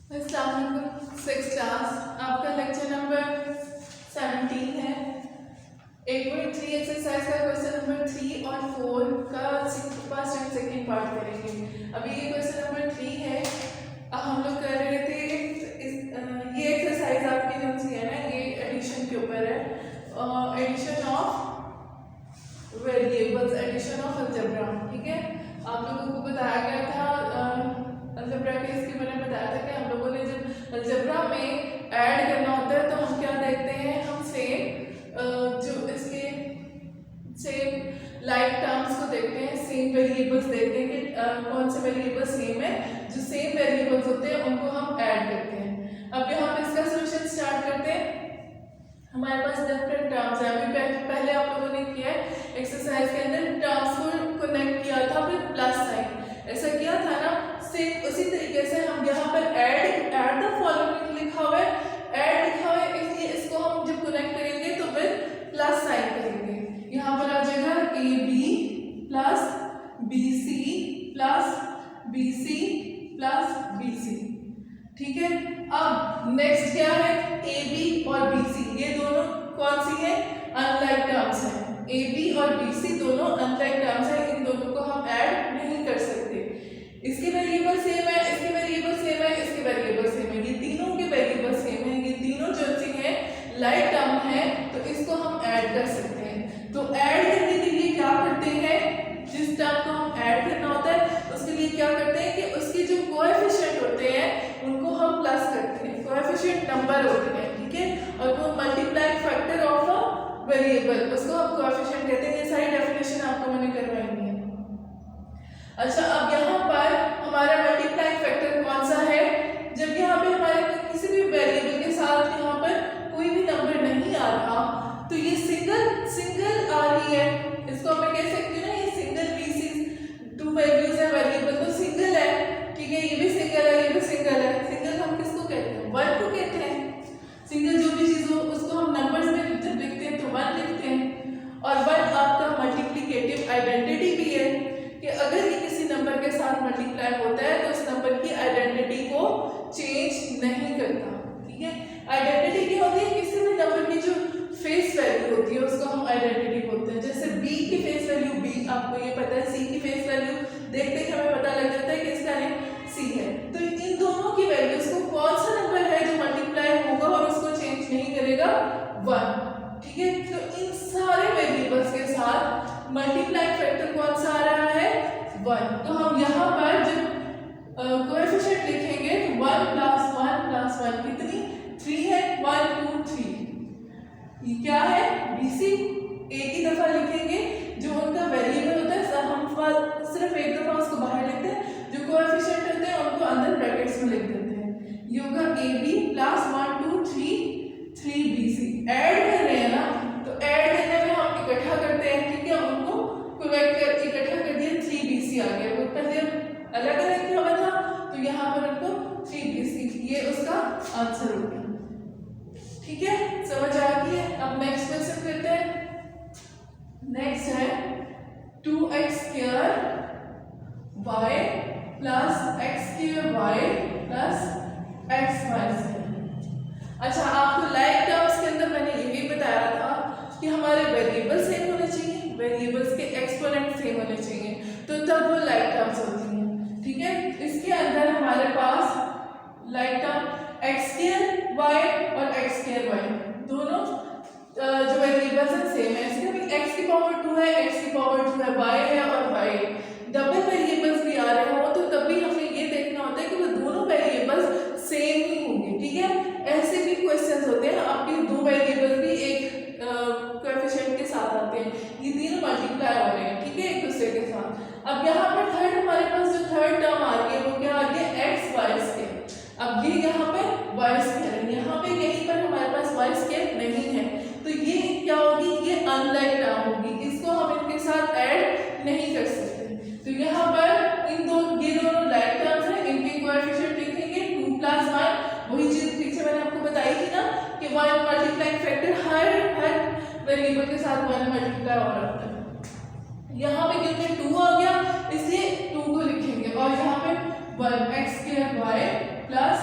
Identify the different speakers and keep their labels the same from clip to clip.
Speaker 1: अस्सलाम वालेकुम। 6th class आपका लेक्चर नंबर 17 है। 8.3 एक्सरसाइज का क्वेश्चन नंबर 3 और 4 का फर्स्ट एंड सेकंड पार्ट करेंगे। अभी ये क्वेश्चन नंबर 3 है। हम लोग कर रहे थे ये एक्सरसाइज आपकी जो सी है ना, ये एडिशन के ऊपर है। Addition of variables, addition of algebra. ठीक है, आप लोगों को बताया गया था अलजेब्रा के इसके मैंने बताया था कि हम लोगों ने जब अलजेब्रा में ऐड करना होता है तो हम क्या देखते हैं, हम सेम जो इसके सेम लाइक टर्म्स को देखते हैं, सेम वेरिएबल्स देखते हैं कि कौन से वेरिएबल सेम है। जो सेम वेरिएबल्स होते हैं उनको हम ऐड करते हैं। अब यहाँ पे इसका सोल्यूशन स्टार्ट करते हैं। हमारे पास डिफरेंट टर्म्स है। अभी पहले आप लोगों ने किया है एक्सरसाइज के अंदर, टर्म्स को कनेक्ट किया था फिर प्लस साइन, ऐसा किया था ना। सेम उसी तरीके से हम यहाँ पर ऐड द फॉलोइंग लिखा हुआ है, ऐड लिखा हुआ है, इसलिए इसको हम जब कनेक्ट करेंगे तो फिर प्लस साइन करेंगे। यहाँ पर आ जाएगा AB plus BC plus BC plus BC। ठीक है, अब नेक्स्ट क्या है, AB और BC, ये दोनों कौन सी है, अनलाइक टर्म्स है। AB और BC दोनों अनलाइक टर्म्स है, इन दोनों को हम ऐड नहीं कर सकते। इसके वेरिएबल सेम है, इसके वेरिएबल सेम है, इसके वेरिएबल सेम है, ये तीनों के वेरिएबल सेम है, ये तीनों जो सी है लाइक टर्म है, तो इसको हम ऐड कर सकते हैं। तो ऐड करने के लिए क्या करते हैं, जिस टर्म को हम ऐड करना होता है उसके लिए क्या करते हैं कि उसके जो कोएफिशिएंट होते हैं उनको हम प्लस करते हैं। कोएफिशिएंट नंबर होते हैं, ठीक है, और वो multiply factor of a variable, उसको हम कोएफिशिएंट कहते हैं। ये सारी डेफिनेशन आपको मैंने करवाई है। अच्छा, अब यहाँ पर हमारा मल्टीप्लाई फैक्टर कौन सा है, जब यहाँ पे हमारे किसी भी वेरिएबल के साथ यहाँ पर कोई भी नंबर नहीं आ रहा तो ये सिंगल आ रही है, इसको मैं कह सकती हूँ ना, ये सिंगल पीसीस, टू वैल्यूज है वेरिएबल तो सिंगल है। ठीक है, ये भी सिंगल है, ये भी सिंगल है। सिंगल हम किसको कहते हैं, वन को कहते हैं। सिंगल जो भी चीज हो उसको हम नंबर्स में जब लिखते हैं तो वन लिखते हैं। और वन आपका मल्टीप्लिकेटिव आइडेंटिटी भी है कि अगर ये किसी नंबर के साथ मल्टीप्लाई होता है तो उस नंबर की आइडेंटिटी को चेंज नहीं करता। ठीक है, आइडेंटिटी क्या होती है, किसी भी नंबर की जो फेस वैल्यू होती है उसको हम आइडेंटिटी बोलते हैं। जैसे b की फेस वैल्यू b, आपको ये पता है, c की फेस वैल्यू देखते ही हमें पता लग जाता है कि इसका नेम c है। तो इन दोनों की वैल्यूज को कौन सा नंबर है जो मल्टीप्लाई होगा और उसको चेंज नहीं करेगा, 1। ठीक है, तो इन सारे वेरिएबल्स के साथ मल्टीप्लाई फैक्टर कौन सा आ रहा है, 1। तो हम यहाँ पर जब कोएफिशिएंट लिखेंगे तो 1 प्लस 1 कितनी, 3 है, 1 2 3। ये क्या है, BC। एक ही दफा लिखेंगे, जो उनका वेरिएबल होता है हम सिर्फ एक दफा उसको बाहर लिखते हैं, जो कोएफिशिएंट होते हैं उनको अंदर ब्रैकेट्स में लिख देते हैं। ये होगा AB प्लस 1 2 3 BC। ऐड कर रहे हैं ना, तो ऐड करने में हम इकट्ठा करते हैं। ठीक है, उनको कनेक्ट कर इकट्ठा कर दिया, 3 BC आ गया। वो पहले अलग अलग क्या हुआ था, तो यहाँ पर उनको 3 BC, ये उसका आंसर हो गया। ठीक है, समझ आ गई है। अब नेक्स्ट क्वेश्चन करते हैं। नेक्स्ट है 2x square y plus x square y plus xy square. अच्छा, आपको लाइक टर्म्स के अंदर मैंने ये भी बताया था कि हमारे वेरिएबल सेम होने चाहिए, वेरिएबल्स के एक्सपोनेंट सेम होने चाहिए, तो तब वो लाइक टर्म्स होती हैं। ठीक है, इसके अंदर हमारे पास like term x square y और x स्क्वायर y दोनों जो वेरिएबल्स हैं सेम है। इसके भी x की पावर 2 है, x की पावर 2 है, y है और y है। डबल वेरिएबल्स भी आ रहे हो तो तभी हमें ये देखना होता है कि वो दोनों वेरिएबल्स सेम ही होंगे। ठीक है, ऐसे भी क्वेश्चंस होते हैं, आपके दो वेरिएबल्स भी एक कोएफिशिएंट के साथ आते हैं, ये तीनों मल्टीप्लाई हो रहे हैं, ठीक है, एक दूसरे के साथ। अब यहाँ पर थर्ड, हमारे पास जो थर्ड टर्म आ रही है वो क्या आ रही है, x y स्क्वायर। अब ये यहाँ पे y स्क्वायर है, यहाँ पे कहीं पर हमारे पास y स्क्वायर नहीं है, तो ये क्या होगी, ये अनलाइक टर्म होगी, इसको हम इनके साथ ऐड नहीं कर सकते। तो यहाँ पर ये दोनों लाइक टर्म्स हैं, इनके कोएफिशिएंट लिखेंगे 2 प्लस 1। वही चीज पीछे मैंने आपको बताई थी ना कि 1 मल्टीप्लाई फैक्टर हर वेरिएबल के साथ 1 मल्टीप्लाई हो रहा है। यहाँ पे क्योंकि 2 आ गया इसलिए 2 को लिखेंगे, और यहाँ पे 1 x square y plus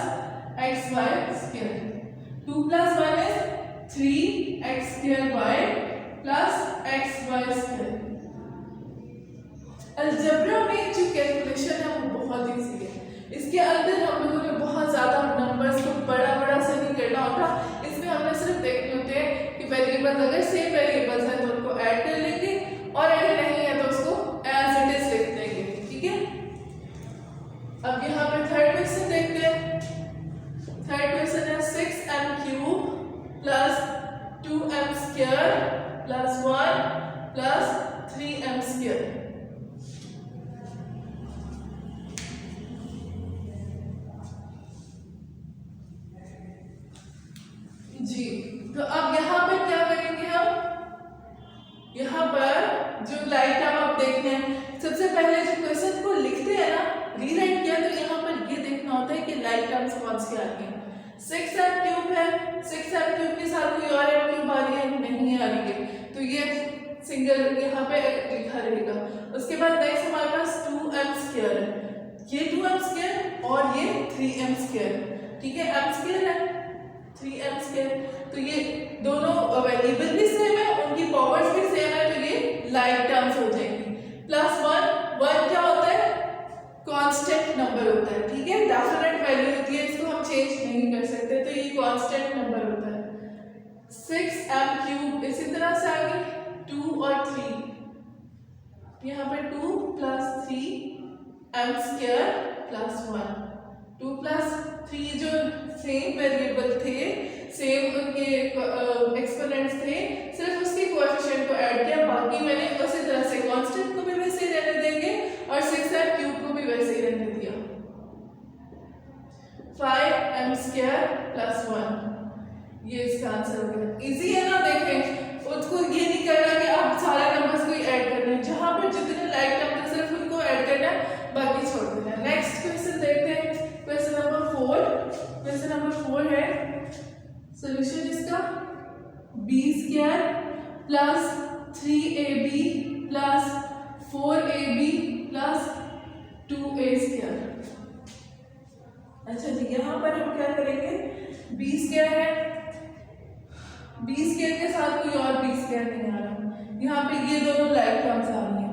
Speaker 1: algebra में जो कैलकुलेशन है वो बहुत ईजी है। इसके अंदर हम लोगों ने बहुत ज़्यादा नंबर्स को बड़ा बड़ा से नहीं करना होता। इसमें हमें सिर्फ देखने होते हैं कि वेरिएबल्स अगर सेम वेरिएबल्स हैं तो उनको ऐड कर लेंगे और अगर नहीं है तो उसको एज इट इज लिख देंगे। ठीक है, अब यहाँ पे थर्ड क्वेश्चन देखते हैं। थर्ड क्वेश्चन है 6m³ plus 2m² plus 1 plus 3m²। जी, तो अब यहाँ पर क्या करेंगे हम? यहाँ पर जो लाइक टर्म आप देखते हैं, सबसे पहले जो क्वेश्चन को लिखते हैं ना, रीराइट किया, तो यहाँ पर ये देखना होता है कि लाइक टर्म्स कौन सी आ रही है। 6m³ है, 6m³ के साथ कोई और m³ आ रही है? नहीं आ रही है, तो ये सिंगल यहाँ पे लिखा रहेगा। उसके बाद नेक्स्ट हमारे पास 2m² है, ये 2m² और ये 3m²। ठीक है, m² है 3m², तो ये दोनों वेरिएबल भी सेम है, उनकी पावर्स भी सेम है, तो ये लाइक टर्म्स हो जाएंगी। प्लस 1 क्या होता है? कांस्टेंट नंबर होता है। ठीक है, डेफिनेट वैल्यू होती है, इसको हम चेंज नहीं कर सकते, तो ये कांस्टेंट नंबर होता है। 6m³ इसी तरह से आगे 2 और 3, यहाँ पे 2 प्लस 3m² प्लस 1। 2 प्लस 3 जो सेम वेरिएबल थे, सेम उनके एक्सपोनेंट्स थे, सिर्फ उसके कोएफिशिएंट को ऐड किया, बाकी मैंने उसी तरह से कांस्टेंट को भी वैसे ही रहने देंगे और 6m³ को भी वैसे ही रहने दिया। 5m² प्लस 1, ये इसका आंसर हो गया। इजी है ना? देखें, उसको ये नहीं करना कि आप सारे नंबर्स को ही ऐड करना है, जहां पर जितने लाइक टर्म थे सिर्फ उनको ऐड करना है, बाकी छोड़ देना है। नेक्स्ट क्वेश्चन देखते हैं, क्वेश्चन नंबर 4। क्वेश्चन नंबर 4 है सॉल्यूशन इसका b² plus 3ab plus 4ab plus 2a²। अच्छा जी, यहाँ पर हम क्या करेंगे? b² है, b² के साथ कोई और b² नहीं आ रहा, यहाँ पे ये दोनों लाइक टर्म्स आ रही हैं।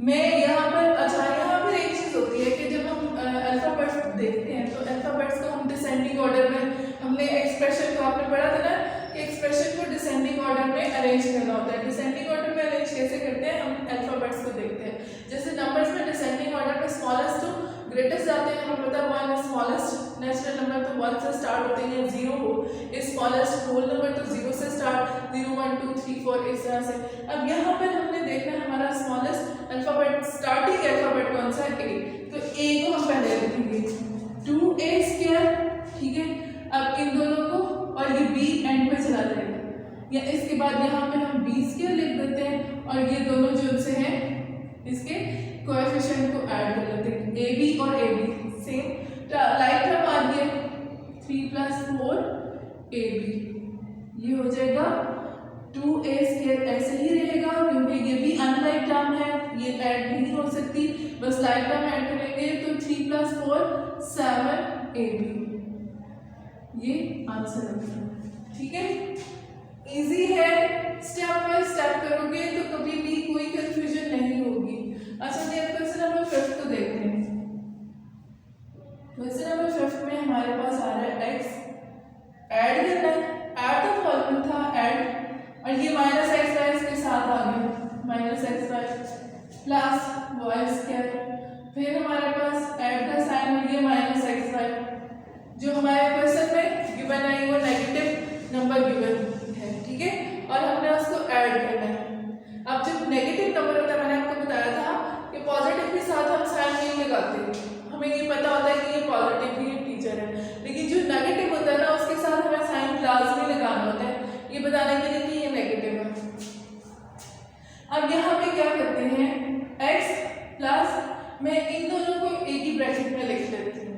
Speaker 1: मैं यहाँ पर, अच्छा यहाँ पर एक चीज होती है कि जब हम अल्फाबेट्स देखते हैं तो अल्फाबेट्स को हम डिसेंडिंग ऑर्डर में, हमने एक्सप्रेशन को आपने पढ़ा था ना कि एक्सप्रेशन को डिसेंडिंग ऑर्डर में अरेंज करना होता है। डिसेंडिंग ऑर्डर में अरेंज कैसे करते हैं? हम अल्फाबेट्स को देखते हैं, जैसे नंबर्स में डिसेंडिंग ऑर्डर में स्मॉलेस्ट टू ग्रेटेस्ट जाते हैं, हमें पता है 1 स्मॉलेस्ट नेचुरल नंबर तो 1 से स्टार्ट होते हैं, 0 हो स्मॉलेस्ट होल नंबर तो 0 से स्टार्ट, 0 1 2 3 4 इस तरह से। अब यहाँ पर हमने देखना है हमारा स्मॉलेस्ट अल्फाबेट, स्टार्टिंग अल्फाबेट कौन सा है? ए, तो ए को हम पहले लिखेंगे 2a²। ठीक है, अब इन दोनों को, और ये b एंड में चला जाएगा, या इसके बाद यहाँ पे हम b² लिख देते हैं और ये दोनों जो से हैं इसके कोएफिशिएंट को ऐड कर लेते हैं, ab और ab सेम लाइक टर्म आ रही है, 3 प्लस 4ab, ये हो जाएगा 2a² ऐसे ही रहेगा क्योंकि ये भी अनलाइक टर्म है, ये ऐड नहीं हो सकती, बस लाइक टर्म ऐड करेंगे तो 3 प्लस 4 7ab, ये आंसर है। ठीक है, इजी है, स्टेप बाय स्टेप करोगे तो कभी भी कोई कंफ्यूजन नहीं होगी। अच्छा जी, अब क्वेश्चन नंबर 5 को देखते हैं। क्वेश्चन नंबर 5 में हमारे पास आ रहा है x, ऐड करना है, ऐड तो फॉर्मूला था ऐड, और ये -xy इसके साथ आ गया, -xy प्लस y², फिर हमारे पास ऐड का साइन और ये -xy, जो हमारे क्वेश्चन में गिवन है वो नेगेटिव नंबर गिवन है। ठीक है, और हमने उसको ऐड करना है। अब जब नेगेटिव नंबर होता है, मैंने आपको बताया था कि पॉजिटिव के साथ हम साइन नहीं लगाते, हमें ये पता होता है कि ये पॉजिटिव ही टीचर है, लेकिन जो नेगेटिव होता है ना उसके साथ हमें साइन लाजमी लगाना होता है, ये बताने के लिए कि ये नेगेटिव है। अब यहाँ पे क्या करते हैं, x प्लस, मैं इन दोनों को एक ही ब्रैकेट में लिख लेती हूँ,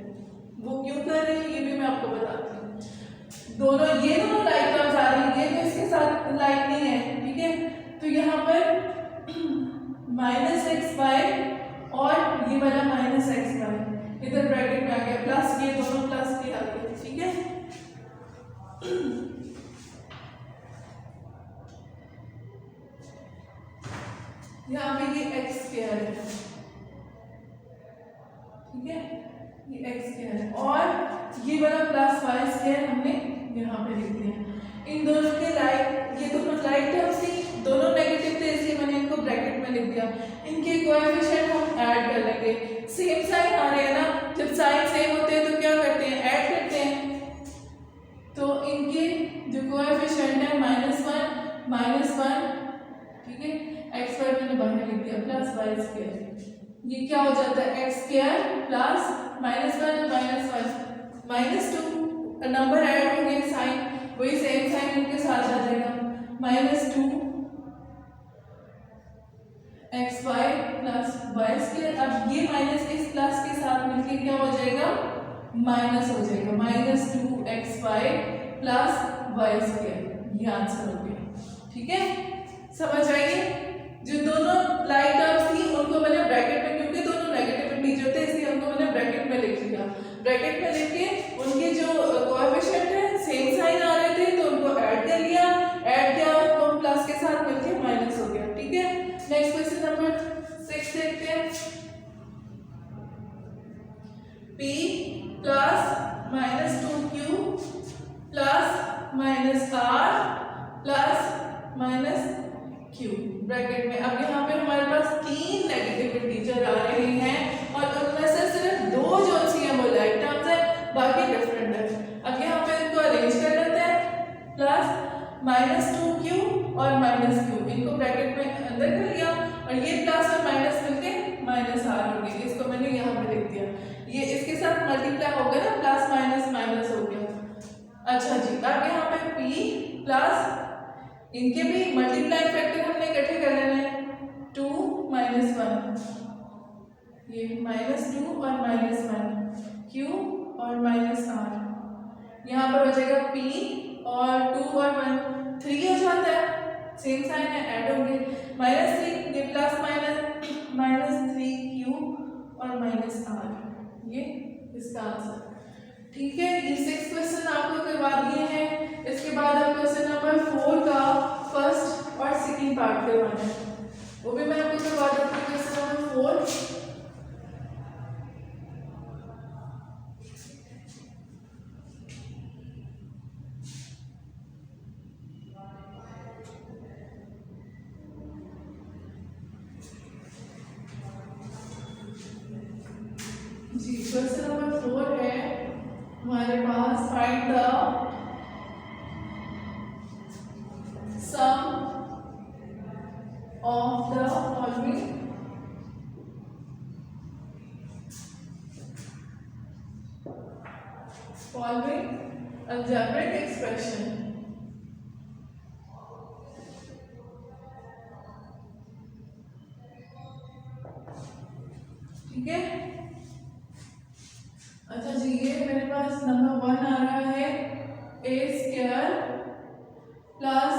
Speaker 1: वो क्यों कर रही है ये भी मैं आपको बताती हूँ। दोनों ये दोनों लाइक टर्म्स आ रही है, ये तो इसके साथ लाइक नहीं है। ठीक है, तो यहाँ पर -xy और ये वाला -xy इधर ब्रैकेट में आ गया, प्लस ये दोनों प्लस के आ गए। ठीक है, यहाँ पे ये x² है, है, ये एक्स स्क्वायर है और ये वाला प्लस वाई स्क्वायर हमने यहाँ पे लिख दिया। इन दोनों के लाइक, ये दोनों लाइक टर्म्स थी, दोनों नेगेटिव थे, इसलिए मैंने इनको ब्रैकेट में लिख दिया। इनके कोएफिशिएंट हम ऐड कर लेंगे, सेम साइन आ रहे हैं ना, जब साइन सेम होते हैं तो क्या करते हैं, ऐड करते हैं। तो इनके जो कोएफिशिएंट है -1, ठीक है, एक्स स्क्वायर मैंने बाहर लिख दिया प्लस वाई स्क्वायर, ये क्या हो जाता है एक्स स्क्वायर प्लस -1 और -2 नंबर ऐड होंगे, साइन वही सेम साइन इनके साथ आ जाएगा, -2 x y plus y square. अब ये माइनस इस प्लस के साथ मिलके क्या हो जाएगा, माइनस हो जाएगा, -2 x y plus y square, ये आंसर हो गया। ठीक है, समझ आइए। जो दोनों लाइक टर्म्स थी उनको मैंने ब्रैकेट में, क्योंकि दोनों नेगेटिव इंटीजर थे इसलिए उनको मैंने ब्रैकेट में लिख दिया। ब्रैकेट में लिख के उनके जो कोएफिशिएंट है सेम साइन आ रहे थे तो उनको ऐड कर लिया, ऐड किया तो प्लस के साथ मिलके माइनस हो गया। ठीक है, नेक्स्ट क्वेश्चन नंबर 6 देखते हैं। P plus -2Q plus -R plus -Q bracket में। अब यहाँ पे हमारे पास 3 नेगेटिव इंटीजर आ रहे हैं और उनमें से सिर्फ 2 जो सी है वो लाइक टर्म्स है, बाकी डिफरेंट है। अब यहाँ पे इनको अरेंज कर लेते हैं, प्लस -2Q और -Q, इनको ब्रैकेट में अंदर कर लिया और ये प्लस और माइनस मिलके -R हो गए, इसको मैंने यहाँ पे लिख दिया। ये इसके साथ मल्टीप्लाई हो गया ना, प्लस माइनस हो गया। अच्छा जी, अब यहाँ पे P प्लस, इनके भी मल्टीप्लाई फैक्टर हमने इकट्ठे कर लेने हैं, 2 - 1, ये -2 और -1, Q और -R, यहाँ पर हो जाएगा P और 2 और 1 3 हो जाता है, सेम साइन है, ऐड होंगे, -3 ये प्लस -3Q और -R, ये इसका आंसर। ठीक है, ये 6 क्वेश्चन आपको करवा दिए हैं। इसके बाद आप क्वेश्चन नंबर 4 का फर्स्ट और सेकंड पार्ट करवाना है, वो भी मैं आपको करवा देती हूँ। क्वेश्चन नंबर 4 जी, क्वेश्चन नंबर 4 है हमारे पास, find the sum of the following algebraic expression. ठीक है, अच्छा जी, ये मेरे पास नंबर 1 आ रहा है, a² plus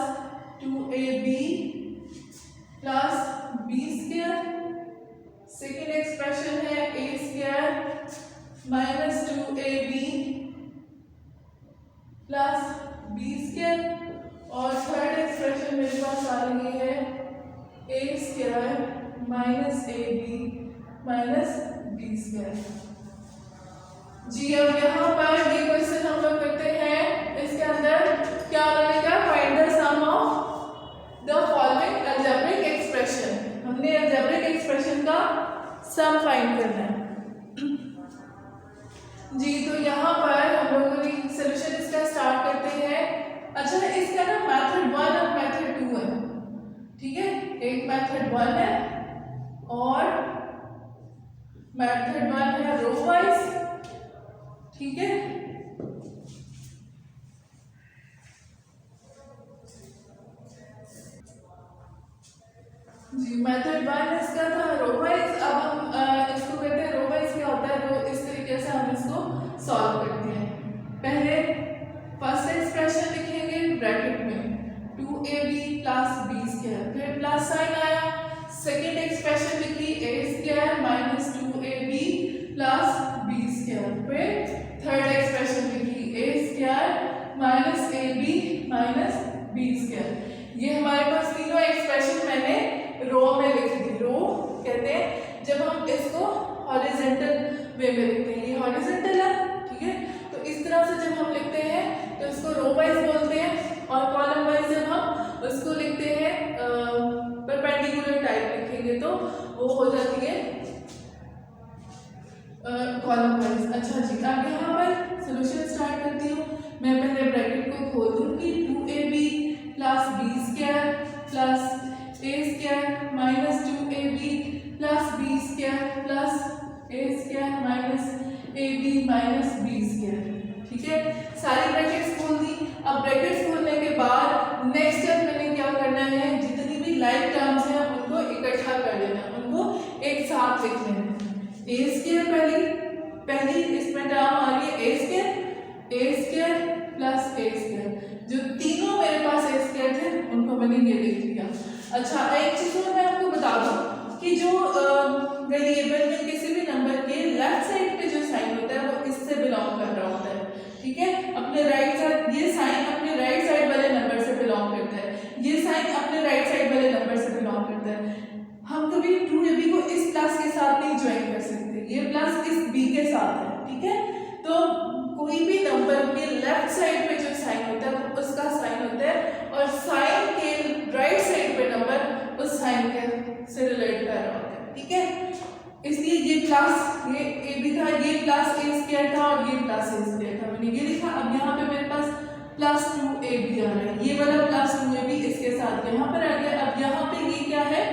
Speaker 1: 2ab plus b²। Second expression है a² -2ab प्लस b²। और थर्ड एक्सप्रेशन मेरे पास आ रही है a² -ab b²। जी, अब यहाँ पर ये क्वेश्चन हम लोग करते हैं, इसके अंदर क्या रहेगा, find the sum of the following algebraic expression. हमने अलजेब्रिक एक्सप्रेशन का सम फाइंड करना है। जी, तो यहाँ पर हम लोगों ने सॉल्यूशन इसका स्टार्ट करते हैं। अच्छा, इसका ना मेथड 1 और मेथड 2 है। ठीक है, एक मेथड 1 है और मेथड 1 है रो वाइज। ठीक है, जी, मेथड 1 इसका था रो वाइज। अब हम इसको कहते हैं रो वाइज। क्या होता है, तो इस तरीके से हम इसको सॉल्व करते हैं। पहले फर्स्ट एक्सप्रेशन लिखेंगे ब्रैकेट में, 2ab प्लस b², फिर प्लस साइन आया। सेकेंड एक्सप्रेशन लिखी a² -2ab प्लस b², फिर थर्ड एक्सप्रेशन लिखी a² -ab b²। ये हमारे पास तीनों एक्सप्रेशन मैंने रो में लिख दी। रो कहते हैं जब हम इसको हॉरिजॉन्टल वे में लिखते हैं। ये हॉरिजॉन्टल है, ठीक है। तो इस तरह से जब हम लिखते हैं तो इसको रो वाइज बोलते हैं, और कॉलम वाइज जब हम उसको लिखते हैं परपेंडिकुलर टाइप लिखेंगे तो वो हो जाती है कॉलम वाइज। अच्छा जी, अब यहाँ पर सोल्यूशन स्टार्ट करती हूँ। मैं पहले ब्रैकेट को खोल दूंगी, 2ab plus b square plus a square minus 2ab plus b square plus a square minus ab minus b square, ठीक है। सारी ब्रैकेट्स खोल दी। अब ब्रैकेट्स खोलने के बाद नेक्स्ट स्टेप मैंने क्या करना है, जितनी भी लाइक टर्म्स हैं उनको इकट्ठा कर लेना, उनको एक साथ लिख लेना। ए स्क्वायर पहली इसमें टर्म आ रही है ए स्क्वायर प्लस ए स्क्वायर, जो तीनों मेरे पास ए स्क्वायर थे उनको मैंने ये लिख दिया। अच्छा, एक चीज और मैं आपको बता दूं कि जो वेरिएबल में किसी भी नंबर के लेफ्ट साइड पे जो साइन होता है वो इससे बिलोंग कर रहा होता है, ठीक है। अपने राइट साइड, ये साइन अपने राइट साइड वाले नंबर से बिलोंग करता है, ये साइन अपने राइट साइड वाले नंबर से बिलोंग करता है। हम कभी 2ab को इस प्लस के साथ नहीं ज्वाइन कर सकते, ये प्लस इस b के साथ है, ठीक है। तो कोई भी नंबर के लेफ्ट साइड पे जो साइन होता है वो उसका साइन होता है, और साइन के राइट साइड पे नंबर उस साइन के से रिलेट कर रहा होता है, ठीक है। इसलिए ये प्लस ये ए भी था, ये प्लस ए स्क्वायर था और ये प्लस ए स्क्वायर था, मैंने ये लिखा। अब यहाँ पे मेरे पास प्लस 2ab आ रहा है, ये वाला प्लस 2ab इसके साथ यहाँ पर आ गया। अब यहाँ पे ये क्या है,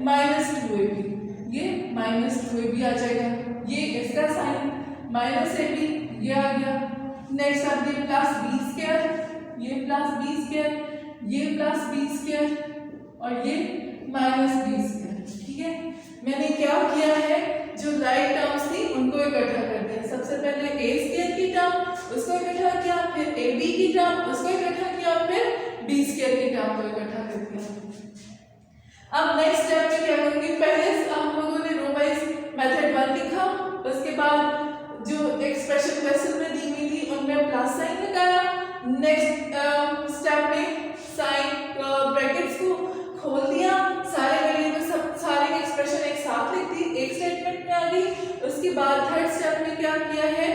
Speaker 1: माइनस 2ab, ये माइनस 2ab आ जाएगा, ये इसका साइन माइनस ab ये आ गया। नेक्स्ट अब ये प्लस बी स्क्वायर, ये प्लस बी स्क्वायर, ये प्लस बी स्क्वायर और ये माइनस बी स्क्वायर, ठीक है। मैंने क्या किया है, जो राइट टर्म्स थी उनको इकट्ठा कर दिया। सबसे पहले ए स्क्वायर की टर्म उसको इकट्ठा किया, फिर ए बी की टर्म उसको इकट्ठा किया, फिर बी स्क्वायर की टर्म को इकट्ठा कर दिया। अब नेक्स्ट स्टेप में क्या करूंगी, पहले हम लोगों ने रो वाइज मेथड 1 लिखा, उसके बाद जो एक्सप्रेशन क्वेश्चन में दी हुई थी उनमें प्लस साइन लगाया। नेक्स्ट स्टेप में साइन ब्रैकेट्स को खोल दिया, सारे वेरिएबल सब सारे एक्सप्रेशन एक साथ लिख दी, एक स्टेटमेंट में आ गई। उसके बाद थर्ड स्टेप में क्या किया है,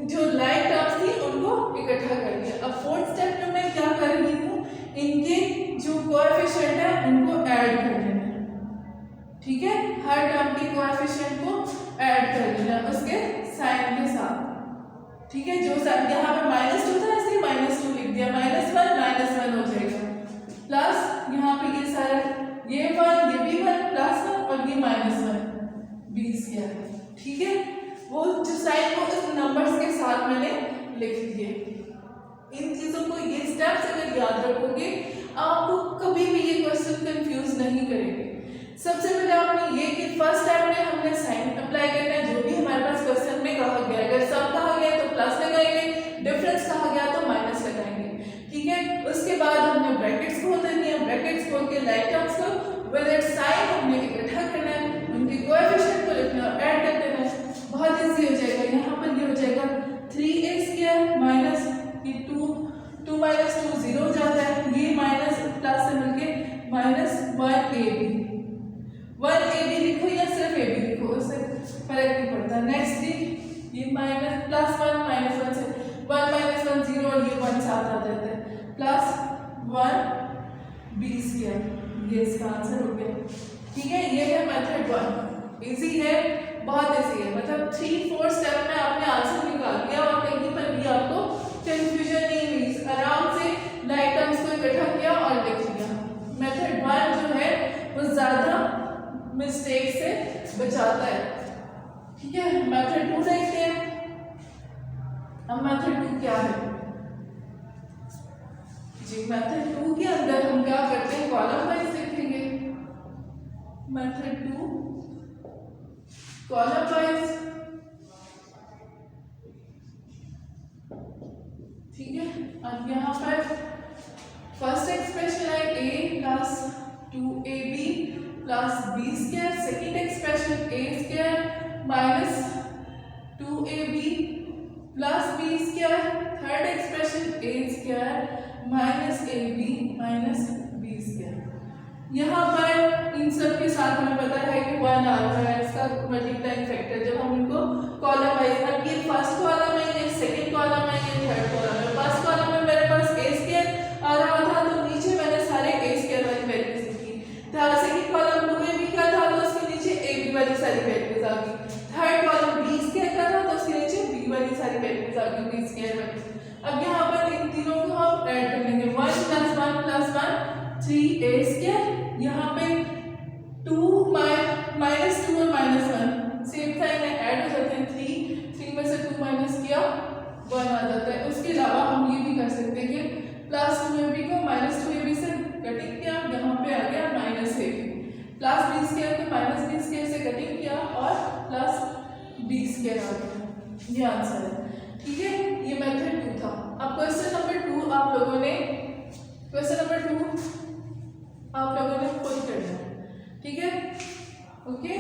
Speaker 1: जो लाइक टर्म्स थी उनको इकट्ठा कर दिया। अब फोर्थ स्टेप में मैं क्या कर रही हूँ, इनके जो कोएफिशिएंट है उनको ऐड कर देना, ठीक है। हर टर्म के कोएफिशिएंट को ऐड कर देना उसके साइन के साथ, ठीक है। जो यहाँ पे -2 था इसलिए -2 लिख दिया, -1 हो जाएगा, प्लस यहाँ पे ये सारा ये 1 ये भी 1 प्लस 1 और ये -1 बी स्क्वायर, ठीक है। वो जो साइन को इस नंबर्स के साथ मैंने लिख दिए। इन चीजों को, ये स्टेप्स अगर याद रखोगे आपको कभी भी ये क्वेश्चन कंफ्यूज नहीं करेंगे। सबसे पहले आपने ये कि फर्स्ट स्टेप में हमने साइन अप्लाई करना है, जो भी हमारे पास क्वेश्चन में कहा गया, अगर सब कहा गया तो प्लस लगाएंगे, डिफरेंस कहा गया तो माइनस लगाएंगे, ठीक है। उसके बाद हमने ब्रैकेट्स खोल देनी है, ब्रैकेट्स खोल के लाइक टर्म्स को विद इट साइन हमने इकट्ठा करना है, उनके कोएफिशिएंट को लिखना और ऐड कर देना है, बहुत इजी हो जाएगा। यहाँ पर ये हो जाएगा 3a स्क्वायर माइनस ये 2 माइनस 2 0 हो जाता है, ये माइनस प्लस से मिलके -1ab लिखो या सिर्फ ab लिखो, उससे फर्क नहीं पड़ता। नेक्स्ट ये माइनस प्लस 1 -1 से 1 -1 0 और ये 1 साथ आ जाता है, प्लस 1 b स्क्वायर, ये इसका आंसर हो गया, ठीक है। ये है मेथड 1, इजी है, बहुत इजी है, मतलब 3-4 स्टेप में आपने आंसर निकाल दिया और कहीं पर भी आपको कंफ्यूजन नहीं हुई, आराम से लाइक टर्म्स को इकट्ठा किया और लिख लिया। मेथड 1 जो है वो ज्यादा मिस्टेक से बचाता है, ठीक है। मेथड 2 देखते हैं। अब मेथड 2 क्या है जी, मेथड 2 के अंदर हम क्या करते हैं, कॉलम वाइज लिखेंगे। मेथड 2 कॉलम वाइज, ठीक है। अब यहाँ पर फर्स्ट एक्सप्रेशन है a plus 2ab plus b square, second expression a square minus 2ab plus b square, third expression a square minus ab minus b square. यहाँ पर इन सब के साथ हमें पता है कि 1 आ रहा है, इसका मल्टीप्लाइंग फैक्टर, जब हम इनको कॉलम वाइज। अब ये फर्स्ट कॉलम है, ये सेकंड कॉलम है, ये थर्ड कॉलम है। फर्स्ट कॉलम में मेरे पास ए स्क्वायर आ रहा था, तो नीचे मैंने सारे ए स्क्वायर वाली वैल्यूज लिखी। सेकंड कॉलम 2ab का था, तो उसके नीचे ab वाली सारी वैल्यूज आ गई। थर्ड कॉलम b स्क्वायर का था, तो उसके नीचे b वाली सारी वैल्यूज आ गई, b स्क्वायर वाली। अब यहाँ पर इन तीनों को हम ऐड कर लेंगे, 1 + 1 + 1 3a स्क्वायर। यहाँ पे 2 -2 और -1 सेम साइन है, ऐड हो जाते हैं। 3 में से 2 माइनस किया 1 आ जाता है। उसके अलावा हम ये भी कर सकते हैं कि +2ab को -2ab से कटिंग किया, यहाँ पे आ गया -ab। प्लस b स्क्वायर को -b स्क्वायर से कटिंग किया और प्लस b स्क्वायर आ गया। ये आंसर है, ठीक है। ये मेथड 2 था। अब क्वेश्चन नंबर 2 आप लोगों ने खुद करना है, ठीक है, ओके।